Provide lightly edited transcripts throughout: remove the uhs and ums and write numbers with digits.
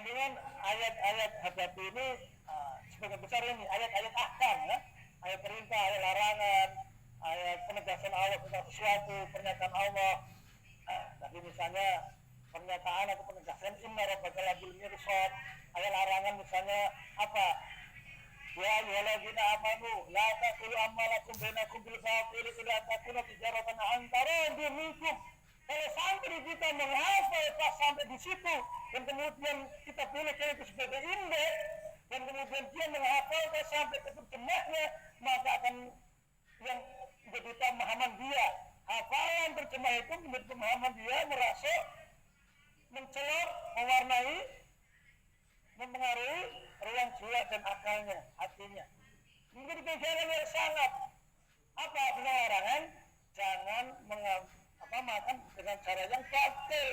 dengan ayat-ayat hadapi ini sebagian besar ini ayat-ayat ahkam ya, ayat perintah, ayat larangan, ayat penegasan Allah tentang sesuatu, pernyataan Allah. Tapi misalnya pernyataan atau penegasan inna rabbaka labil mirsad, ayat larangan misalnya apa? Ya ayyuhalladzina amanu la taqulu ammalakum bainakum bil batil illa takuna tijaratan an taradin minkum. Kalau sampai kita menghafal pas sampai di situ dan kemudian kita pilih itu sebagai indeks dan kemudian dia menghafal sampai ke terjemahnya, maka akan yang menjadi pemahaman dia, hafalan terjemah itu menjadi pemahaman dia, merasa mencelor, mewarnai, mempengaruhi ruang jiwa dan akalnya, hatinya. Menjadi kejaran yang sangat apa larangan, jangan makan dengan cara yang batil.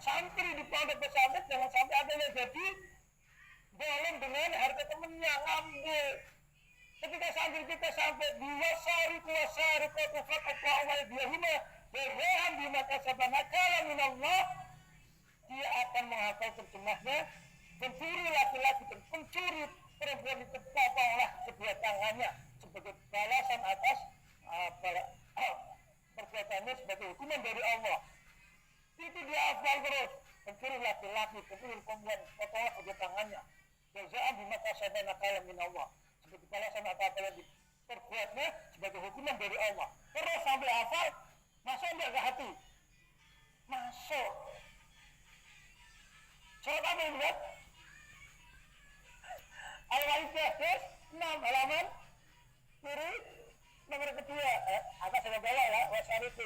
Santri di pondok pesantren jangan sampai ada yang jadi bolong dengan harta temennya, ngambil. Ketika santri kita sampai diwasari kau fakta awal biahima berrehan di mata sabana kalam minallah, dia akan menghafal terjemahnya. Pencuri laki-laki dan pencuri perempuan itu potonglah kedua tangannya sebagai balasan atas perbuatannya sebagai hukuman dari Allah. Itu dia hafal terus. Pencuri laki-laki, pencuri perempuan, potonglah kedua tangannya. Jazaan di mata sabana kalam minallah, sebagai balasan apa yang diperbuatnya sebagai hukuman dari Allah. Terus sampai hafal, masuk enggak ke hati? Masuk. Surat apa ini lihat? Al-Wa'idah 6 halaman kiri nomor kedua, atas sama bawah ya, wasar itu.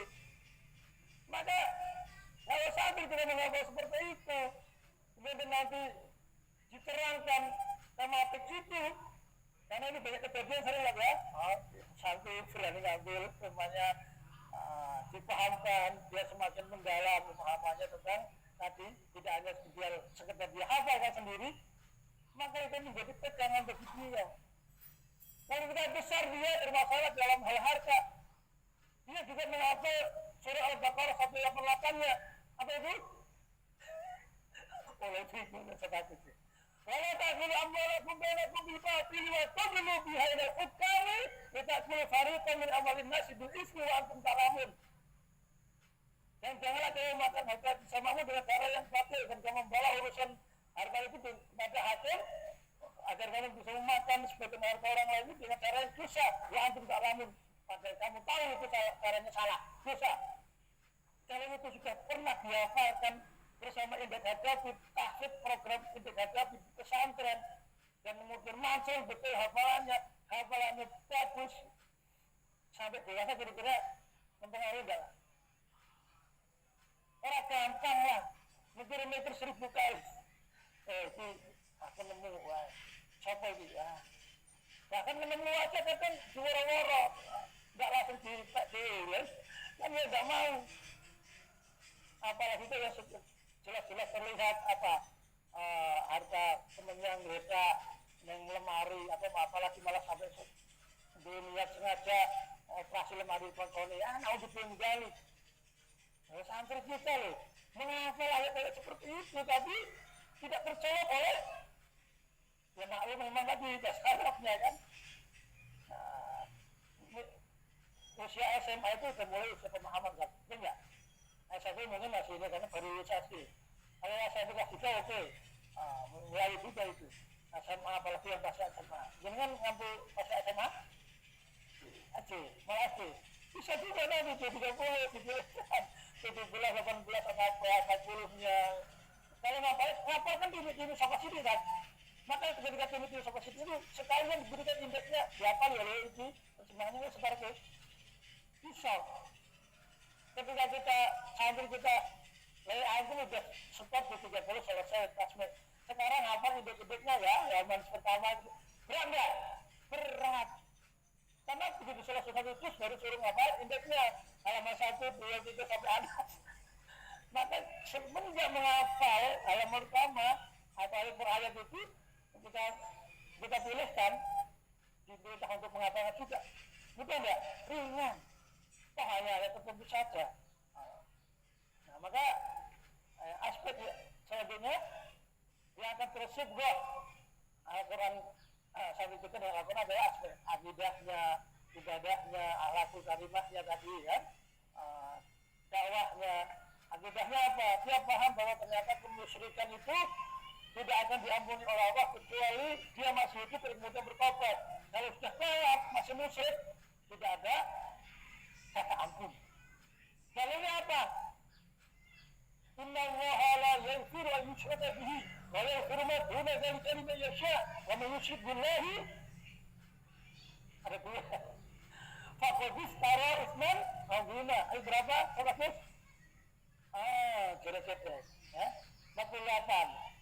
Maka kalau santri tidak menghafal seperti itu, kemudian nanti diterangkan tematik itu, karena ini banyak kejadian sering lah ya, santri berani ngambil, namanya dipahamkan, dia semakin mendalam pemahamannya tentang tadi, tidak hanya sekedar dia hafalkan sendiri, maka itu menjadi tegangan bagi dia. Kalau kita besar dia bermasalah dalam hal harta, dia juga menghafal surah Al-Baqarah 188-nya. Apa itu? Oleh itu sepatutnya. Wala ta'kulu amwalakum bainakum bil batil wa tadlu biha ila al-hukami wa ta'kulu fariqan min amwalin nasi bil ismi wa antum ta'lamun. Dan janganlah kamu makan harta bersamamu dengan cara yang batil dan kamu membawa urusan harta itu kepada hakim agar kamu bisa memakan sebagian harta orang lain itu dengan cara yang dosa. Ya antum ta'lamun, padahal kamu tahu itu caranya salah, dosa. Kalau itu sudah pernah dihafalkan bersama indeks hadapit, tahfidz program indeks hadapit di pesantren, dan kemudian muncul betul hafalannya bagus, sampai dewasa kira-kira mempengaruhi enggak? Orang gampang lah, mikir-mikir 1000 kali. Itu aku nemu, wah, siapa itu ya? Bahkan nemu aja kadang woro-woro, nggak langsung dihilang, kan dia nggak mau. Apalagi itu yang jelas-jelas terlihat harta temennya ngeledak yang lemari atau apalagi malah sampai diniat sengaja operasi lemari konkoni, naudzubillah. Santri kita loh menghafal ayat-ayat seperti itu, tapi tidak tercolok oleh ya maklum memang tadi dasarnya kan. Usia SMA itu sudah mulai usia pemahaman kan, enggak? SMP mungkin masih ini karena baru lulusi. Kalau SMP kelas 3 oke, mulai juga itu. SMA apalagi yang pas SMA. Jangan ngambil pas SMA aja, malah aja. Bisa juga nanti 30, 18 sama 40-nya. Kalau ngapal kan di sama sini kan. Maka ketika di sama sini itu sekalian diberikan indeksnya berapa ya itu terjemahannya seperti itu. Bisa. Ketika kita santri kita aku udah support di 30 selesai klasmen. Sekarang hafal indeks-indeksnya ya halaman pertama berat nggak? Berat. Karena begitu selesai satu terus baru suruh hafal indeksnya halaman 1, 2, 3 sampai atas. Maka semenjak menghafal halaman pertama atau ayat itu ketika kita pilihkan diperintah untuk menghafalnya juga, betul nggak? Ringan. Toh hanya ayat tertentu saja. Nah, maka aspek selanjutnya Yang akan tersebut Al-Quran sambil kita dengan Al-Quran adalah aspek akidahnya, ibadahnya, akhlakul karimahnya tadi kan, dakwahnya. Akidahnya apa? Dia paham bahwa ternyata kemusyrikan itu tidak akan diampuni oleh Allah kecuali dia masih hidup kemudian bertobat. Kalau sudah kalah masih musyrik, tidak ada kata ampun. Dalilnya apa? Inna Allaha la yaghfiru an yushraka bihi wa yaghfiru ma duna dzalika liman yasha wa man yushrik billahi ada dua. Faqad istara isman azima. Ayat berapa? Fokus. Jelas-jelas ya. 48.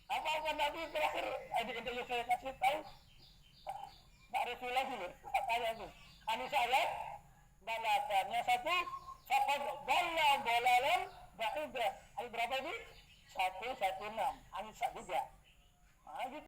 Apa Nabi terakhir yang saya kasih tahu Pak Rasulullah dulu tanya itu Anissa ayat 48. Yang satu faqad dhalla dhalalan ba'ida. Ayat berapa ini? 116. Anissa juga. Gitu.